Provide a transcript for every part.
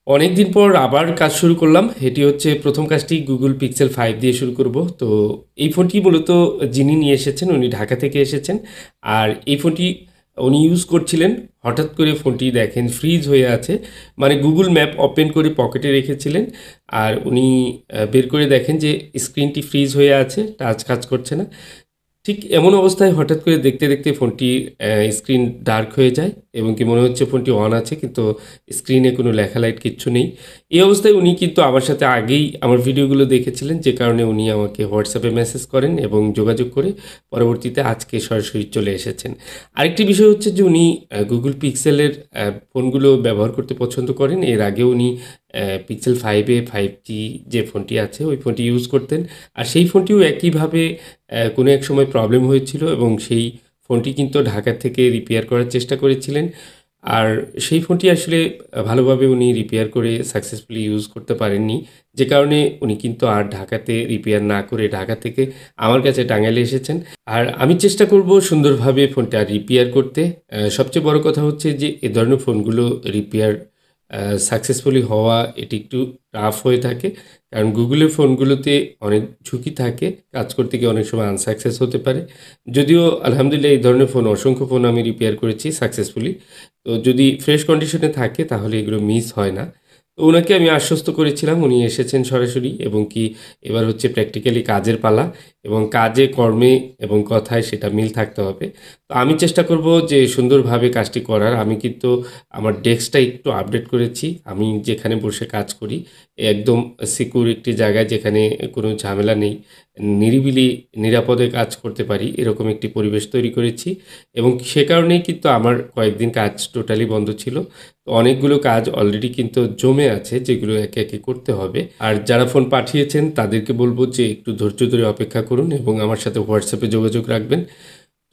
অনেকদিন পর আবার কাজ শুরু করলাম। এটি হচ্ছে প্রথম কাজটি Google Pixel 5 দিয়ে শুরু করব। তো এই ফোনটি মূলত যিনি নিয়ে এসেছেন উনি ঢাকা থেকে এসেছেন। আর এই ফোনটি উনি ইউজ করছিলেন। হঠাৎ করে ফোনটি দেখেন ফ্রিজ হয়ে আছে। মানে Google ম্যাপ ওপেন করে পকেটে রেখেছিলেন। আর উনি বের করে দেখেন যে স্ক্রিনটি ফ্রিজ হয়ে আছে, টাচ কাজ করছে না। ঠিক এমন অবস্থায় হঠাৎ করে দেখতে দেখতে ফোনটি স্ক্রিন ডার্ক হয়ে যায় এবং কি মনে হচ্ছে ফোনটি অন আছে, কিন্তু স্ক্রিনে কোনো লেখা লাইট কিচ্ছু নেই। এই অবস্থায় উনি কিন্তু আমার সাথে আগেই আমার ভিডিওগুলো দেখেছিলেন, যে কারণে উনি আমাকে হোয়াটসঅ্যাপে মেসেজ করেন এবং যোগাযোগ করে পরবর্তীতে আজকে সরাসরি চলে এসেছেন। আরেকটি বিষয় হচ্ছে যে উনি গুগল পিক্সেলের ফোনগুলো ব্যবহার করতে পছন্দ করেন। এর আগেও উনি পিক্সেল 5 5G যে ফোনটি আছে ওই ফোনটি ইউজ করতেন। আর সেই ফোনটিও একইভাবে কোনো এক সময় প্রবলেম হয়েছিল এবং সেই ফোনটি কিন্তু ঢাকা থেকে রিপেয়ার করার চেষ্টা করেছিলেন। আর সেই ফোনটি আসলে ভালোভাবে উনি রিপেয়ার করে সাকসেসফুলি ইউজ করতে পারেননি। যে কারণে উনি কিন্তু আর ঢাকাতে রিপেয়ার না করে ঢাকা থেকে আমার কাছে টাঙ্গাইলে এসেছেন। আর আমি চেষ্টা করব সুন্দরভাবে ফোনটা রিপেয়ার করতে। সবচেয়ে বড় কথা হচ্ছে যে এ ধরনের ফোনগুলো রিপেয়ার সাকসেসফুলি হওয়া এটি একটু টাফ হয়ে থাকে। কারণ গুগলের ফোনগুলোতে অনেক ঝুঁকি থাকে, কাজ করতে গিয়ে অনেক সময় আনসাকসেস হতে পারে। যদিও আলহামদুলিল্লাহ এই ধরনের ফোন অসংখ্য ফোন আমি রিপেয়ার করেছি সাকসেসফুলি। তো যদি ফ্রেশ কন্ডিশনে থাকে তাহলে এগুলো মিস হয় না। তো ওনাকে আমি আশ্বস্ত করেছিলাম, উনি এসেছেন সরাসরি এবং কি এবার হচ্ছে প্র্যাকটিক্যালি কাজের পালা এবং কাজে কর্মে এবং কথায় সেটা মিল থাকতে হবে। তো আমি চেষ্টা করব যে সুন্দরভাবে কাজটি করার। আমি কিন্তু আমার ডেস্কটা একটু আপডেট করেছি। আমি যেখানে বসে কাজ করি একদম সিকিউর একটি জায়গায়, যেখানে কোনো ঝামেলা নেই, নিরিবিলি নিরাপদে কাজ করতে পারি এরকম একটি পরিবেশ তৈরি করেছি এবং সে কারণেই কিন্তু আমার কয়েকদিন কাজ টোটালি বন্ধ ছিল। তো অনেকগুলো কাজ অলরেডি কিন্তু জমে আছে যেগুলো একে একে করতে হবে। আর যারা ফোন পাঠিয়েছেন তাদেরকে বলবো যে একটু ধৈর্য ধরে অপেক্ষা করুন এবং আমার সাথে হোয়াটসঅ্যাপে যোগাযোগ রাখবেন।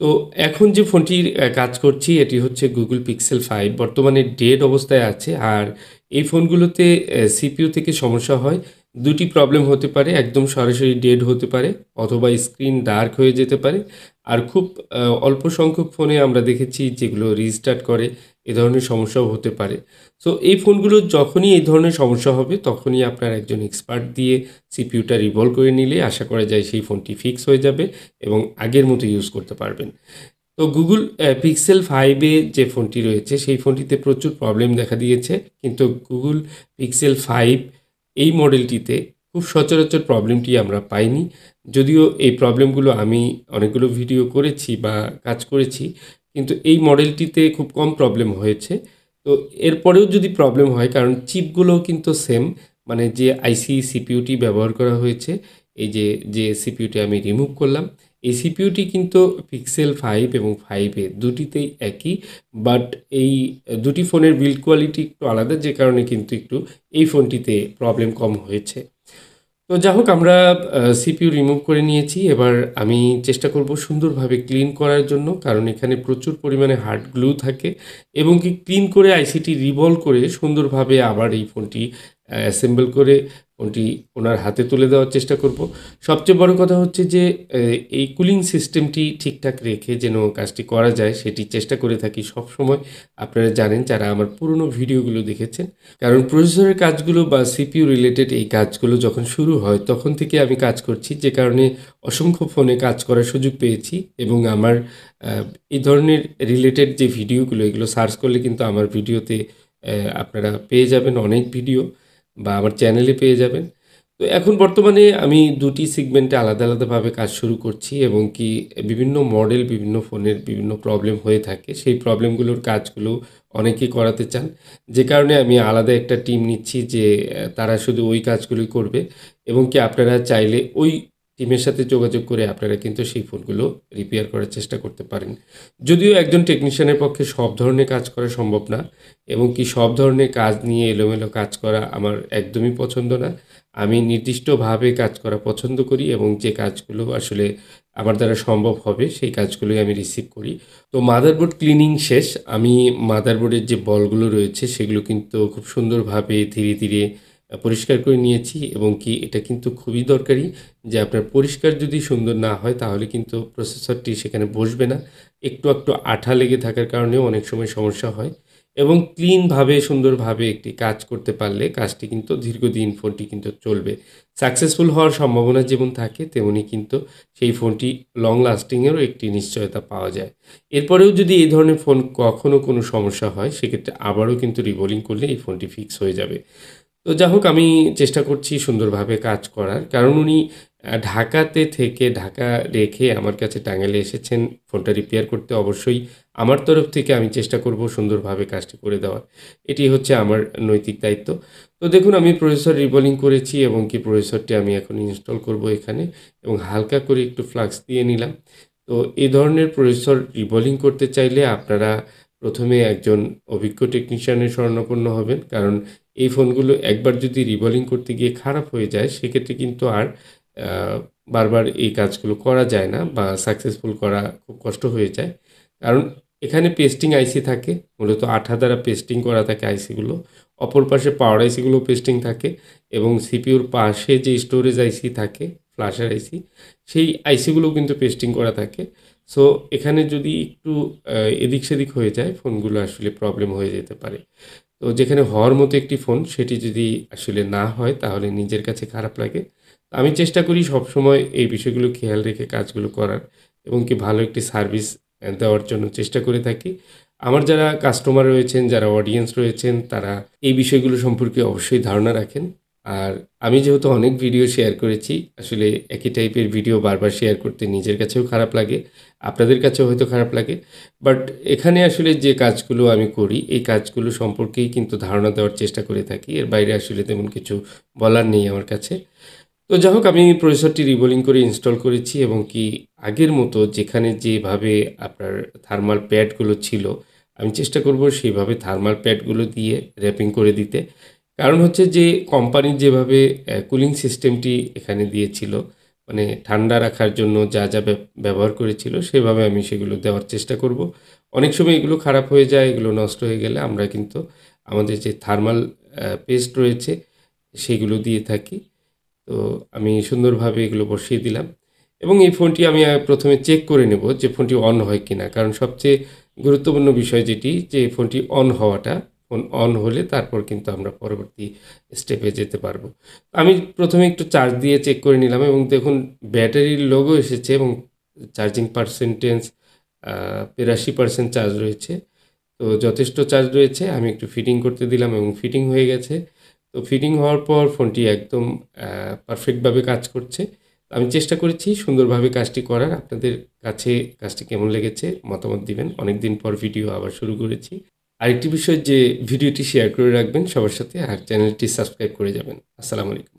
তো এখন যে ফোনটির কাজ করছি এটি হচ্ছে Google Pixel 5, বর্তমানে ডেড অবস্থায় আছে। আর এই ফোনগুলোতে সিপিইউ থেকে সমস্যা হয়। দুটি প্রবলেম হতে পারে, একদম সরাসরি ডেড হতে পারে অথবা স্ক্রিন ডার্ক হয়ে যেতে পারে। আর খুব অল্প সংখ্যক ফোনে আমরা দেখেছি যেগুলো রিস্টার্ট করে, এ ধরনের সমস্যাও হতে পারে। সো এই ফোনগুলো যখনই এই ধরনের সমস্যা হবে তখনই আপনার একজন এক্সপার্ট দিয়ে সিপিইউটা রিভলভ করে নিলে আশা করা যায় সেই ফোনটি ফিক্স হয়ে যাবে এবং আগের মতো ইউজ করতে পারবেন। তো Google Pixel 5 যে ফোনটি রয়েছে সেই ফোনটিতে প্রচুর প্রবলেম দেখা দিয়েছে। কিন্তু Google Pixel 5 এই মডেলটিতে খুব সচরাচর প্রবলেমটি আমরা পাইনি। যদিও এই প্রবলেমগুলো আমি অনেকগুলো ভিডিও করেছি বা কাজ করেছি, কিন্তু এই মডেলটিতে খুব কম প্রবলেম হয়েছে। তো এরপরেও যদি প্রবলেম হয়, কারণ চিপগুলোও কিন্তু সেম, মানে যে আইসি সিপিইউটি ব্যবহার করা হয়েছে, এই যে সিপিইউটি আমি রিমুভ করলাম, এই সিপিইউটি কিন্তু পিক্সেল 5 এবং 5 দুটিতেই একই। বাট এই দুটি ফোনের বিল্ড কোয়ালিটি একটু আলাদা, যে কারণে কিন্তু একটু এই ফোনটিতে প্রবলেম কম হয়েছে। তো যা হোক, আমরা সিপিইউ রিমুভ করে নিয়েছি। এবার আমি চেষ্টা করব সুন্দরভাবে ক্লিন করার জন্য, কারণ এখানে প্রচুর পরিমাণে হার্ড গ্লু থাকে এবং কি ক্লিন করে আইসিটি রিভলভ করে সুন্দরভাবে আবার এই ফোনটি অ্যাসেম্বল করে ফোনটি ওনার হাতে তুলে দেওয়ার চেষ্টা করব। সবচেয়ে বড় কথা হচ্ছে যে এই কুলিং সিস্টেমটি ঠিকঠাক রেখে যেন কাজটি করা যায় সেটি চেষ্টা করে থাকি সবসময়। আপনারা জানেন যারা আমার পুরনো ভিডিওগুলো দেখেছেন, কারণ প্রসেসরের কাজগুলো বা সিপিইউ রিলেটেড এই কাজগুলো যখন শুরু হয় তখন থেকে আমি কাজ করছি, যে কারণে অসংখ্য ফোনে কাজ করার সুযোগ পেয়েছি এবং আমার এই ধরনের রিলেটেড যে ভিডিওগুলো এগুলো সার্চ করলে কিন্তু আমার ভিডিওতে আপনারা পেয়ে যাবেন অনেক ভিডিও, বা আমার চ্যানেলে পেয়ে যাবেন। তো এখন বর্তমানে আমি দুটি সেগমেন্টে আলাদা আলাদাভাবে কাজ শুরু করছি এবং কি বিভিন্ন মডেল বিভিন্ন ফোনের বিভিন্ন প্রবলেম হয়ে থাকে, সেই প্রবলেমগুলোর কাজগুলো অনেকেই করাতে চান। যে কারণে আমি আলাদা একটা টিম নিচ্ছি যে তারা শুধু ওই কাজগুলোই করবে এবং কি আপনারা চাইলে ওই টিমের সাথে যোগাযোগ করে আপনারা কিন্তু সেই ফোনগুলো রিপেয়ার করার চেষ্টা করতে পারেন। যদিও একজন টেকনিশিয়ানের পক্ষে সব ধরনের কাজ করা সম্ভব না এবং কি সব ধরনের কাজ নিয়ে এলোমেলো কাজ করা আমার একদমই পছন্দ না। আমি নির্দিষ্টভাবে কাজ করা পছন্দ করি এবং যে কাজগুলো আসলে আমার দ্বারা সম্ভব হবে সেই কাজগুলোই আমি রিসিভ করি। তো মাদারবোর্ড ক্লিনিং শেষ। আমি মাদারবোর্ডের যে বলগুলো রয়েছে সেগুলো কিন্তু খুব সুন্দরভাবে ধীরে ধীরে পরিষ্কার করে নিয়েছি এবং কি এটা কিন্তু খুবই দরকারি যে আপনার পরিষ্কার যদি সুন্দর না হয় তাহলে কিন্তু প্রসেসরটি সেখানে বসবে না। একটু আধটু আঠা লেগে থাকার কারণেও অনেক সময় সমস্যা হয়। এবং ক্লিনভাবে সুন্দরভাবে একটি কাজ করতে পারলে কাজটি কিন্তু দীর্ঘদিন ফোনটি কিন্তু চলবে। সাকসেসফুল হওয়ার সম্ভাবনা যেমন থাকে তেমনি কিন্তু সেই ফোনটি লং লাস্টিংয়েরও একটি নিশ্চয়তা পাওয়া যায়। এরপরেও যদি এই ধরনের ফোন কখনো কোনো সমস্যা হয় সেক্ষেত্রে আবারও কিন্তু রিবোলিং করলে এই ফোনটি ফিক্স হয়ে যাবে। তো যা হোক আমি চেষ্টা করছি সুন্দরভাবে কাজ করার। কারণ উনি ঢাকাতে থেকে ঢাকা রেখে আমার কাছে টাঙ্গাইলে এসেছেন ফোনটা রিপেয়ার করতে। অবশ্যই আমার তরফ থেকে আমি চেষ্টা করব সুন্দরভাবে কাজটি করে দেওয়ার। এটি হচ্ছে আমার নৈতিক দায়িত্ব। তো দেখুন আমি প্রসেসর রিবোলিং করেছি এবং কি প্রসেসরটি আমি এখন ইনস্টল করব এখানে এবং হালকা করে একটু ফ্লাক্স দিয়ে নিলাম। তো এই ধরনের প্রসেসর রিবোলিং করতে চাইলে আপনারা প্রথমে একজন অভিজ্ঞ টেকনিশিয়ানের শরণাপন্ন হবেন। কারণ এই ফোনগুলো একবার যদি রিবোলিং করতে গিয়ে খারাপ হয়ে যায় সেক্ষেত্রে কিন্তু আর আ বারবার এই কাজগুলো করা যায় না বা সাকসেসফুল করা খুব কষ্ট হয়ে যায়। কারণ এখানে পেস্টিং আইসি থাকে। মূলত আঠা দ্বারা পেস্টিং করা থাকে আইসিগুলো। অপর পাশে পাওয়ার আইসিগুলোও পেস্টিং থাকে এবং সিপিইউর পাশে যে স্টোরেজ আইসি থাকে, ফ্ল্যাশের আইসি, সেই আইসিগুলোও কিন্তু পেস্টিং করা থাকে। সো এখানে যদি একটু এদিক-সেদিক হয়ে যায় ফোনগুলো আসলে প্রবলেম হয়ে যেতে পারে। তো যেখানে হওয়ার মতো একটি ফোন সেটি যদি আসলে না হয় তাহলে নিজের কাছে খারাপ লাগে। আমি চেষ্টা করি সবসময় এই বিষয়গুলো খেয়াল রেখে কাজগুলো করার এবং কি ভালো একটি সার্ভিস দেওয়ার জন্য চেষ্টা করে থাকি। আমার যারা কাস্টমার রয়েছেন, যারা অডিয়েন্স রয়েছেন তারা এই বিষয়গুলো সম্পর্কে অবশ্যই ধারণা রাখেন। আর আমি যেহেতু অনেক ভিডিও শেয়ার করেছি, আসলে একই টাইপের ভিডিও বারবার শেয়ার করতে নিজের কাছেও খারাপ লাগে, আপনাদের কাছেও হয়তো খারাপ লাগে। বাট এখানে আসলে যে কাজগুলো আমি করি, এই কাজগুলো সম্পর্কেই কিন্তু ধারণা দেওয়ার চেষ্টা করে থাকি। এর বাইরে আসলে তেমন কিছু বলার নেই আমার কাছে। তো যাই হোক আমি প্রসেসরটি রিবোলিং করে ইনস্টল করেছি এবং কি আগের মতো যেখানে যেভাবে আপনার থার্মাল প্যাডগুলো ছিল, আমি চেষ্টা করব সেইভাবে থার্মাল প্যাডগুলো দিয়ে র‍্যাপিং করে দিতে। কারণ হচ্ছে যে কোম্পানি যেভাবে কুলিং সিস্টেমটি এখানে দিয়েছিল, মানে ঠান্ডা রাখার জন্য যা, যা ব্যবহার করেছিল সেভাবে আমি সেগুলো দেওয়ার চেষ্টা করব। অনেক সময় এগুলো খারাপ হয়ে যায়, এগুলো নষ্ট হয়ে গেলে আমরা কিন্তু আমাদের যে থার্মাল পেস্ট রয়েছে সেগুলো দিয়ে থাকি। তো আমি সুন্দরভাবে এগুলো বসিয়ে দিলাম এবং এই ফোনটি আমি প্রথমে চেক করে নেব যে ফোনটি অন হয় কিনা। কারণ সবচেয়ে গুরুত্বপূর্ণ বিষয় যেটি যে ফোনটি অন হওয়াটা, ফোন অন হলে তারপর কিন্তু আমরা পরবর্তী স্টেপে যেতে পারবো। আমি প্রথমে একটু চার্জ দিয়ে চেক করে নিলাম এবং দেখুন ব্যাটারির লোগো এসেছে এবং চার্জিং পার্সেন্টেজ ৮২% চার্জ রয়েছে। তো যথেষ্ট চার্জ রয়েছে। আমি একটু ফিটিং করতে দিলাম এবং ফিটিং হয়ে গেছে। তো ফিটিং হওয়ার পর ফোনটি একদম পারফেক্টভাবে কাজ করছে। আমি চেষ্টা করেছি সুন্দরভাবে কাজটি করার। আপনাদের কাছে কাজটি কেমন লেগেছে মতামত দিবেন। অনেকদিন পর ভিডিও আবার শুরু করেছি। আরেকটি বিষয় যে ভিডিওটি শেয়ার করে রাখবেন সবার সাথে আর চ্যানেলটি সাবস্ক্রাইব করে যাবেন। আসসালামু আলাইকুম।